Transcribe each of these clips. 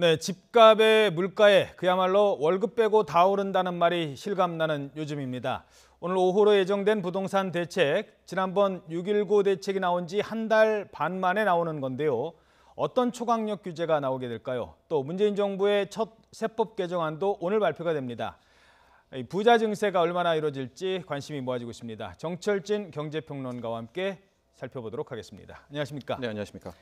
네, 집값에 물가에 그야말로 월급 빼고 다 오른다는 말이 실감나는 요즘입니다. 오늘 오후로 예정된 부동산 대책, 지난번 6.19 대책이 나온 지 한 달 반 만에 나오는 건데요. 어떤 초강력 규제가 나오게 될까요? 또 문재인 정부의 첫 세법 개정안도 오늘 발표가 됩니다. 부자 증세가 얼마나 이루어질지 관심이 모아지고 있습니다. 정철진 경제평론가와 함께 살펴보도록 하겠습니다. 안녕하십니까? 네, 안녕하십니까?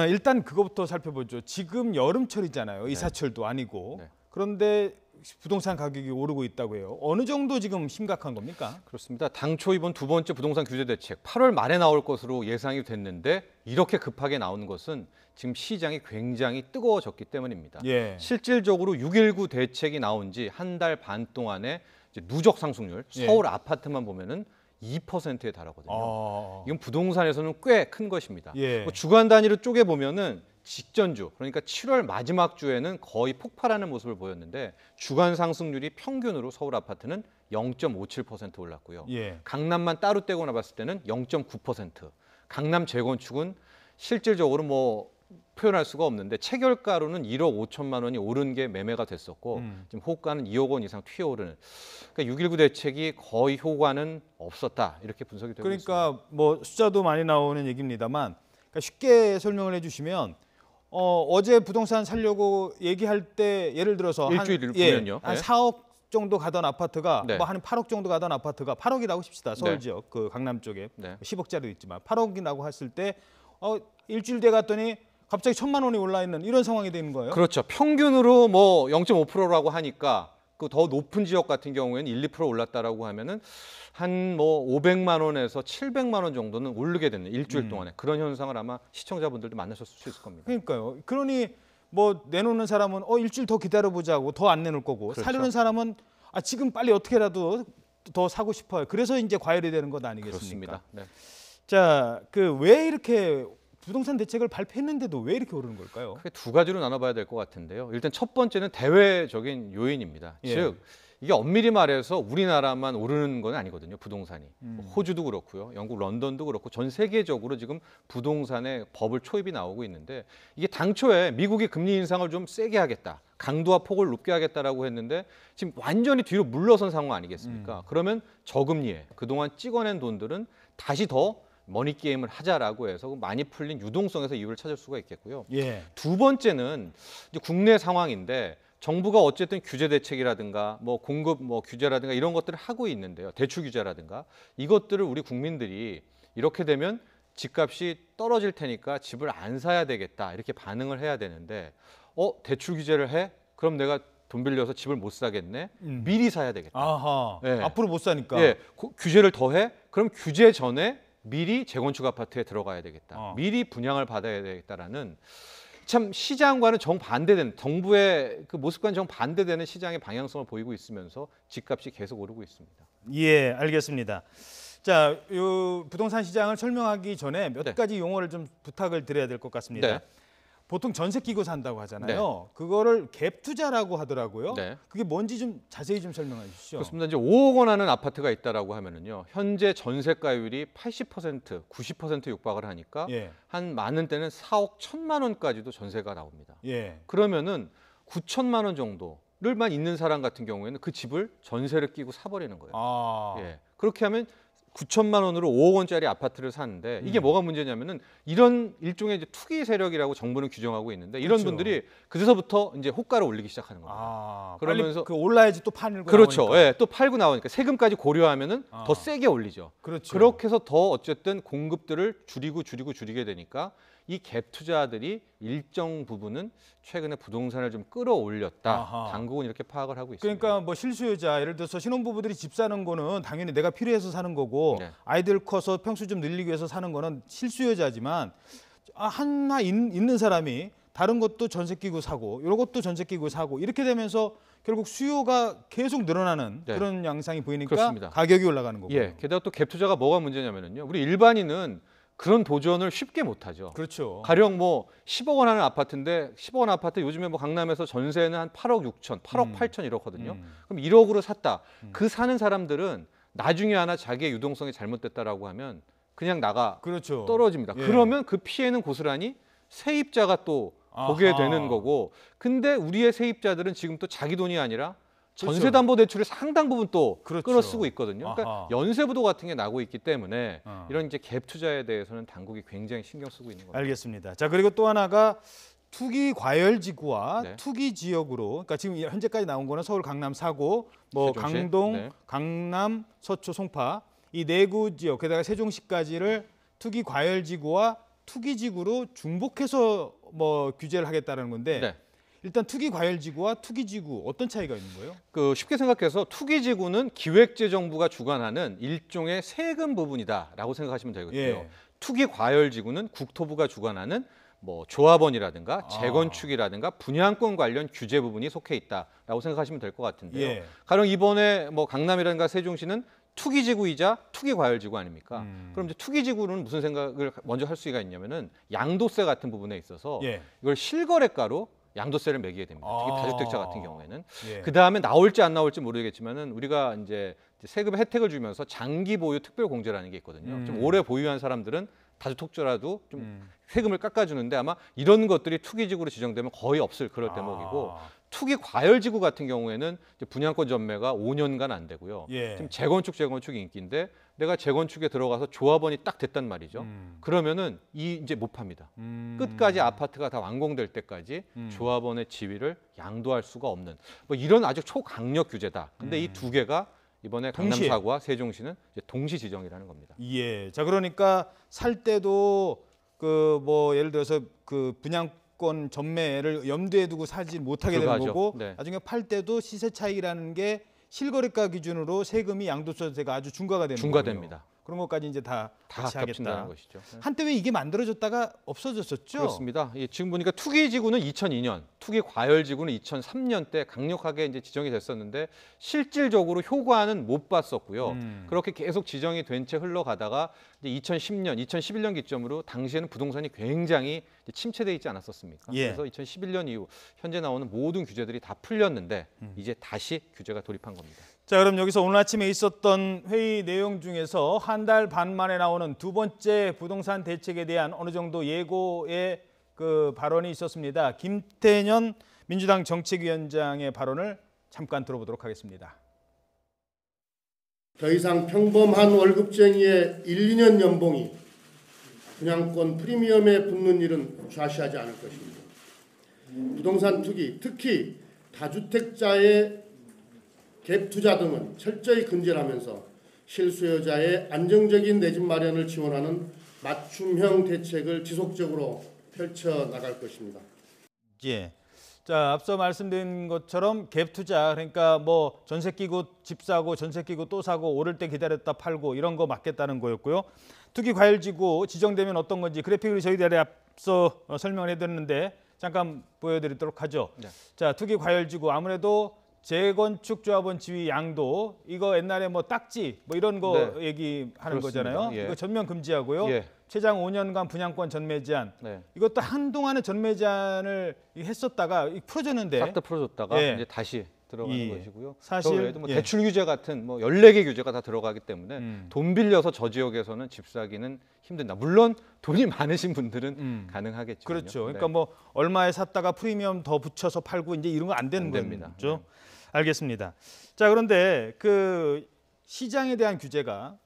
일단 그거부터 살펴보죠. 지금 여름철이잖아요. 네. 이사철도 아니고. 네. 그런데 부동산 가격이 오르고 있다고 해요. 어느 정도 지금 심각한 겁니까? 그렇습니다. 당초 이번 두 번째 부동산 규제 대책 8월 말에 나올 것으로 예상이 됐는데 이렇게 급하게 나오는 것은 지금 시장이 굉장히 뜨거워졌기 때문입니다. 예. 실질적으로 6.19 대책이 나온 지 한 달 반 동안에 이제 누적 상승률, 예. 서울 아파트만 보면은 2%에 달하거든요. 이건 부동산에서는 꽤 큰 것입니다. 예. 뭐 주간 단위로 쪼개 보면은 직전주, 그러니까 7월 마지막 주에는 거의 폭발하는 모습을 보였는데 주간 상승률이 평균으로 서울 아파트는 0.57% 올랐고요. 예. 강남만 따로 떼고 나봤을 때는 0.9%. 강남 재건축은 실질적으로 뭐 표현할 수가 없는데 체결가로는 1억 5천만 원이 오른 게 매매가 됐었고 지금 호가는 2억 원 이상 튀어오르는. 그러니까 6.19 대책이 거의 효과는 없었다 이렇게 분석이 되고 있습니다. 그러니까 뭐 숫자도 많이 나오는 얘기입니다만 그러니까 쉽게 설명을 해주시면 어제 부동산 살려고 얘기할 때 예를 들어서 일주일을 보면요. 한 네. 4억 정도 가던 아파트가 네. 뭐 한 8억 정도 가던 아파트가 8억이라고 칩시다. 서울 네. 지역 그 강남 쪽에 네. 10억짜리도 있지만 8억이라고 했을 때 일주일 돼 갔더니 갑자기 1,000만 원이 올라 있는 이런 상황이 되는 거예요. 그렇죠. 평균으로 뭐 0.5%라고 하니까 그 더 높은 지역 같은 경우에는 1, 2% 올랐다라고 하면은 한 뭐 500만 원에서 700만 원 정도는 오르게 되는 일주일 동안에 그런 현상을 아마 시청자분들도 만나셨을 수 있을 겁니다. 그러니까요. 그러니 뭐 내놓는 사람은 일주일 더 기다려보자고 더 안 내놓을 거고 그렇죠. 사려는 사람은 지금 빨리 어떻게라도 더 사고 싶어요. 그래서 이제 과열이 되는 것 아니겠습니까? 그렇습니다. 네. 자, 왜 이렇게 부동산 대책을 발표했는데도 왜 이렇게 오르는 걸까요? 크게 두 가지로 나눠봐야 될 것 같은데요. 일단 첫 번째는 대외적인 요인입니다. 예. 즉 이게 엄밀히 말해서 우리나라만 오르는 건 아니거든요. 부동산이. 호주도 그렇고요. 영국 런던도 그렇고 전 세계적으로 지금 부동산의 버블 초입이 나오고 있는데 이게 당초에 미국이 금리 인상을 좀 세게 하겠다. 강도와 폭을 높게 하겠다라고 했는데 지금 완전히 뒤로 물러선 상황 아니겠습니까? 그러면 저금리에 그동안 찍어낸 돈들은 다시 더 머니게임을 하자라고 해서 많이 풀린 유동성에서 이유를 찾을 수가 있겠고요. 예. 두 번째는 이제 국내 상황인데 정부가 어쨌든 규제 대책이라든가 뭐 공급 규제라든가 이런 것들을 하고 있는데요. 대출 규제라든가 이것들을 우리 국민들이 이렇게 되면 집값이 떨어질 테니까 집을 안 사야 되겠다 이렇게 반응을 해야 되는데 대출 규제를 해? 그럼 내가 돈 빌려서 집을 못 사겠네. 미리 사야 되겠다. 아하. 예. 앞으로 못 사니까. 예, 규제를 더해? 그럼 규제 전에 미리 재건축 아파트에 들어가야 되겠다. 미리 분양을 받아야 되겠다라는 참 시장과는 정반대되는 정부의 그 모습과는 정반대되는 시장의 방향성을 보이고 있으면서 집값이 계속 오르고 있습니다. 예, 알겠습니다. 자, 이 부동산 시장을 설명하기 전에 몇 네. 가지 용어를 좀 부탁을 드려야 될 것 같습니다. 네. 보통 전세 끼고 산다고 하잖아요. 그거를 갭 투자라고 하더라고요. 네. 그게 뭔지 좀 자세히 좀 설명해 주시죠. 그렇습니다. 이제 5억 원 하는 아파트가 있다라고 하면은요. 현재 전세가율이 80%, 90% 육박을 하니까 예. 한 많은 때는 4억 1천만 원까지도 전세가 나옵니다. 예. 그러면은 9천만 원 정도를만 있는 사람 같은 경우에는 그 집을 전세를 끼고 사버리는 거예요. 예. 그렇게 하면 9천만 원으로 5억 원짜리 아파트를 사는데 이게 뭐가 문제냐면은 이런 일종의 이제 투기 세력이라고 정부는 규정하고 있는데 이런 그렇죠. 분들이 그제서부터 이제 호가를 올리기 시작하는 겁니다. 그러면서 올라야지 또 팔고 그렇죠. 나오니까. 예, 또 팔고 나오니까 세금까지 고려하면은 더 세게 올리죠. 그렇죠. 그렇게 해서 더 어쨌든 공급들을 줄이게 되니까 이 갭 투자들이 일정 부분은 최근에 부동산을 좀 끌어올렸다. 당국은 이렇게 파악을 하고 있습니다. 그러니까 뭐 실수요자 예를 들어서 신혼부부들이 집 사는 거는 당연히 내가 필요해서 사는 거고 네. 아이들 커서 평수 좀 늘리기 위해서 사는 거는 실수요자지만 하나 있는 사람이 다른 것도 전세 끼고 사고 이런 것도 전세 끼고 사고 이렇게 되면서 결국 수요가 계속 늘어나는 네. 그런 양상이 보이니까 그렇습니다. 가격이 올라가는 거고요. 예, 게다가 또 갭 투자가 뭐가 문제냐면은요. 우리 일반인은 그런 도전을 쉽게 못 하죠. 그렇죠. 가령 뭐 10억 원 하는 아파트인데 10억 원 아파트 요즘에 뭐 강남에서 전세는 한 8억 6천, 8억 8천 이렇거든요. 그럼 1억으로 샀다. 그 사는 사람들은 나중에 하나 자기의 유동성이 잘못됐다라고 하면 그냥 나가 그렇죠. 떨어집니다. 예. 그러면 그 피해는 고스란히 세입자가 또 보게 아하. 되는 거고, 근데 우리의 세입자들은 지금 또 자기 돈이 아니라 그렇죠. 전세담보대출의 상당 부분 또 그렇죠. 끌어쓰고 있거든요. 그러니까 아하. 연쇄부도 같은 게 나고 있기 때문에 어. 이런 이제 갭 투자에 대해서는 당국이 굉장히 신경 쓰고 있는 겁니다. 알겠습니다. 자, 그리고 또 하나가 투기 과열 지구와 네. 투기 지역으로, 그러니까 지금 현재까지 나온 거는 서울, 강남, 사고, 뭐 세종시? 강동, 네. 강남, 서초, 송파 이 네 구 지역, 게다가 세종시까지를 투기 과열 지구와 투기 지구로 중복해서 뭐 규제를 하겠다는 건데 네. 일단 투기 과열 지구와 투기 지구 어떤 차이가 있는 거예요? 그 쉽게 생각해서 투기지구는 기획재정부가 주관하는 일종의 세금 부분이다라고 생각하시면 되거든요. 예. 투기과열지구는 국토부가 주관하는 뭐 조합원이라든가 재건축이라든가 분양권 관련 규제 부분이 속해 있다라고 생각하시면 될 것 같은데요. 예. 가령 이번에 뭐 강남이라든가 세종시는 투기지구이자 투기과열지구 아닙니까? 그럼 이제 투기지구는 무슨 생각을 먼저 할 수가 있냐면은 양도세 같은 부분에 있어서 예. 이걸 실거래가로 양도세를 매기게 됩니다. 특히 아. 다주택자 같은 경우에는. 예. 그 다음에 나올지 안 나올지 모르겠지만은 우리가 이제 세금 혜택을 주면서 장기 보유 특별 공제라는 게 있거든요. 좀 오래 보유한 사람들은 다주택자라도 좀 세금을 깎아주는데 아마 이런 것들이 투기지구로 지정되면 거의 없을 그럴 대목이고 투기 과열지구 같은 경우에는 이제 분양권 전매가 5년간 안 되고요. 예. 지금 재건축이 인기인데 내가 재건축에 들어가서 조합원이 딱 됐단 말이죠. 그러면은 이제 못 팝니다. 끝까지 아파트가 다 완공될 때까지 조합원의 지위를 양도할 수가 없는 뭐 이런 아주 초강력 규제다. 근데 이 두 개가 이번에 강남 동시에. 사구와 세종시는 이제 동시 지정이라는 겁니다. 예. 자, 그러니까 살 때도 그 뭐 예를 들어서 그 분양권 전매를 염두에 두고 사지 못하게 되는 불가하죠. 거고 네. 나중에 팔 때도 시세 차익이라는 게 실거래가 기준으로 세금이 양도소득세가 아주 중과가 되는 중과됩니다. 거고요. 그런 것까지 이제 다 같이 겹친다는 하겠다. 것이죠. 네. 한때 왜 이게 만들어졌다가 없어졌었죠? 그렇습니다. 예, 지금 보니까 투기지구는 2002년, 투기과열지구는 2003년 때 강력하게 이제 지정이 됐었는데 실질적으로 효과는 못 봤었고요. 그렇게 계속 지정이 된 채 흘러가다가 이제 2010년, 2011년 기점으로 당시에는 부동산이 굉장히 이제 침체돼 있지 않았었습니까? 예. 그래서 2011년 이후 현재 나오는 모든 규제들이 다 풀렸는데 이제 다시 규제가 돌입한 겁니다. 자, 그럼 여기서 오늘 아침에 있었던 회의 내용 중에서 한 달 반 만에 나오는 두 번째 부동산 대책에 대한 어느 정도 예고의 그 발언이 있었습니다. 김태년 민주당 정책위원장의 발언을 잠깐 들어보도록 하겠습니다. 더 이상 평범한 월급쟁이의 1, 2년 연봉이 분양권 프리미엄에 붙는 일은 좌시하지 않을 것입니다. 부동산 투기, 특히 다주택자의 갭 투자 등은 철저히 금지하면서 실수요자의 안정적인 내 집 마련을 지원하는 맞춤형 대책을 지속적으로 펼쳐 나갈 것입니다. 예. 자, 앞서 말씀드린 것처럼 갭 투자, 그러니까 뭐 전세 끼고 집 사고 전세 끼고 또 사고 오를 때 기다렸다 팔고 이런 거 막겠다는 거였고요. 투기 과열지구 지정되면 어떤 건지 그래픽을 저희들이 앞서 설명을 해드렸는데 잠깐 보여드리도록 하죠. 네. 자, 투기 과열지구 아무래도 재건축 조합원 지위 양도 이거 옛날에 뭐 딱지 뭐 이런 거 네. 얘기하는 그렇습니다. 거잖아요. 예. 이거 전면 금지하고요. 예. 최장 5년간 분양권 전매 제한. 네. 이것도 한동안은 전매 제한을 했었다가 풀어졌는데 싹 다 풀어줬다가 예. 이제 다시 들어가는 이 것이고요. 사실, 저 외에도 뭐 예. 대출 규제 같은 뭐 14개 규제가 다 들어가기 때문에 돈 빌려서 저 지역에서는 집 사기는 힘든다. 물론 돈이 많으신 분들은 가능하겠죠. 그렇죠. 그러니까 뭐 얼마에 샀다가 프리미엄 더 붙여서 팔고 이제 이런 거 안 되는 안 됩니다. 거죠. 네. 알겠습니다. 자, 그런데 그 시장에 대한 규제가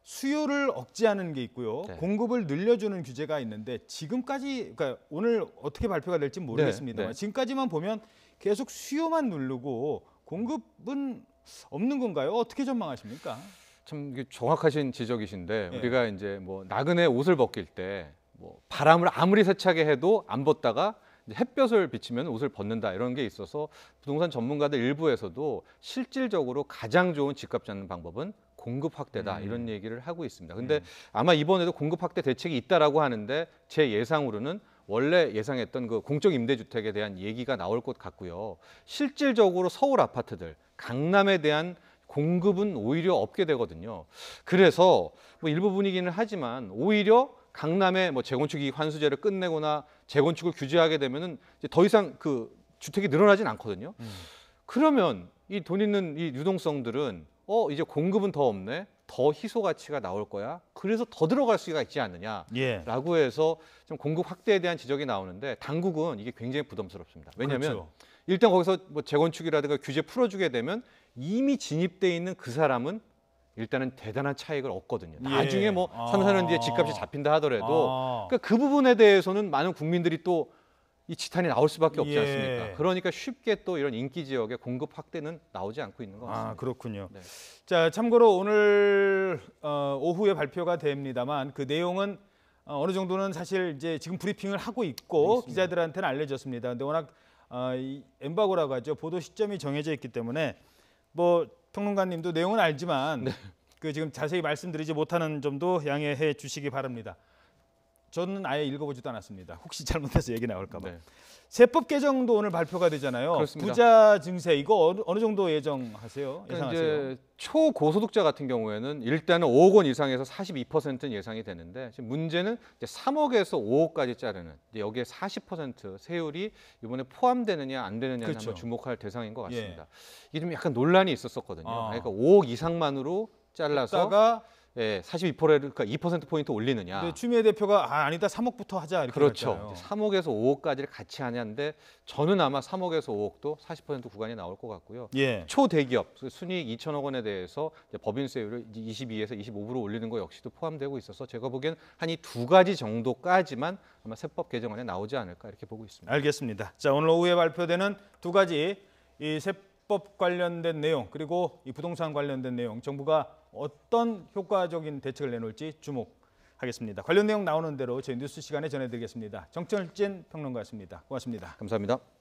수요를 억제하는 게 있고요. 네. 공급을 늘려주는 규제가 있는데 지금까지 그러니까 오늘 어떻게 발표가 될지 모르겠습니다만 네. 지금까지만 보면 계속 수요만 누르고 공급은 없는 건가요? 어떻게 전망하십니까? 참 이게 정확하신 지적이신데 예. 우리가 이제 뭐 나그네 옷을 벗길 때 뭐 바람을 아무리 세차게 해도 안 벗다가 이제 햇볕을 비치면 옷을 벗는다 이런 게 있어서 부동산 전문가들 일부에서도 실질적으로 가장 좋은 집값 잡는 방법은 공급 확대다 이런 얘기를 하고 있습니다. 근데 아마 이번에도 공급 확대 대책이 있다라고 하는데 제 예상으로는 원래 예상했던 그 공적 임대주택에 대한 얘기가 나올 것 같고요. 실질적으로 서울 아파트들, 강남에 대한 공급은 오히려 없게 되거든요. 그래서 뭐 일부 분위기는 하지만 오히려 강남의 뭐 재건축 이익 환수제를 끝내거나 재건축을 규제하게 되면은 이제 더 이상 그 주택이 늘어나진 않거든요. 그러면 이 돈 있는 이 유동성들은 이제 공급은 더 없네. 더 희소 가치가 나올 거야. 그래서 더 들어갈 수가 있지 않느냐라고 예. 해서 좀 공급 확대에 대한 지적이 나오는데 당국은 이게 굉장히 부담스럽습니다. 왜냐하면 그렇죠. 일단 거기서 뭐 재건축이라든가 규제 풀어주게 되면 이미 진입돼 있는 그 사람은 일단은 대단한 차익을 얻거든요. 예. 나중에 뭐 3, 4년 뒤에 집값이 잡힌다 하더라도 아. 그러니까 그 부분에 대해서는 많은 국민들이 또 이 지탄이 나올 수밖에 없지 예. 않습니까? 그러니까 쉽게 또 이런 인기 지역의 공급 확대는 나오지 않고 있는 것 같습니다. 아, 그렇군요. 네. 자, 참고로 오늘 오후에 발표가 됩니다만 그 내용은 어느 정도는 사실 이제 지금 브리핑을 하고 있고 기자들한테는 알려졌습니다. 근데 워낙 이 엠바고라고 하죠. 보도 시점이 정해져 있기 때문에 뭐 평론가님도 내용은 알지만 그 지금 자세히 말씀드리지 못하는 점도 양해해 주시기 바랍니다. 저는 아예 읽어보지도 않았습니다. 혹시 잘못해서 얘기 나올까 봐. 네. 세법 개정도 오늘 발표가 되잖아요. 그렇습니다. 부자 증세 이거 어느 정도 예정하세요? 그러니까 예상하세요? 이제 초고소득자 같은 경우에는 일단은 5억 원 이상에서 42%는 예상이 되는데 지금 문제는 이제 3억에서 5억까지 자르는 이제 여기에 40% 세율이 이번에 포함되느냐 안 되느냐는 그렇죠. 한번 주목할 대상인 것 같습니다. 예. 이게 좀 약간 논란이 있었거든요. 아. 그러니까 5억 이상만으로 잘라서 다가 예, 42%를 그러니까 2%포인트 올리느냐. 근데 추미애 대표가 아니다 3억부터 하자 이렇게 그렇죠. 했잖아요. 3억에서 5억까지를 같이 하냐인데 저는 아마 3억에서 5억도 40% 구간이 나올 것 같고요. 예. 초대기업 순이익 2천억 원에 대해서 이제 법인세율을 22에서 25% 올리는 거 역시도 포함되고 있어서 제가 보기엔 한 이 두 가지 정도까지만 아마 세법 개정안에 나오지 않을까 이렇게 보고 있습니다. 알겠습니다. 자, 오늘 오후에 발표되는 두 가지 이 세법 관련된 내용 그리고 이 부동산 관련된 내용 정부가 어떤 효과적인 대책을 내놓을지 주목하겠습니다. 관련 내용 나오는 대로 저희 뉴스 시간에 전해드리겠습니다. 정철진 평론가였습니다. 고맙습니다. 감사합니다.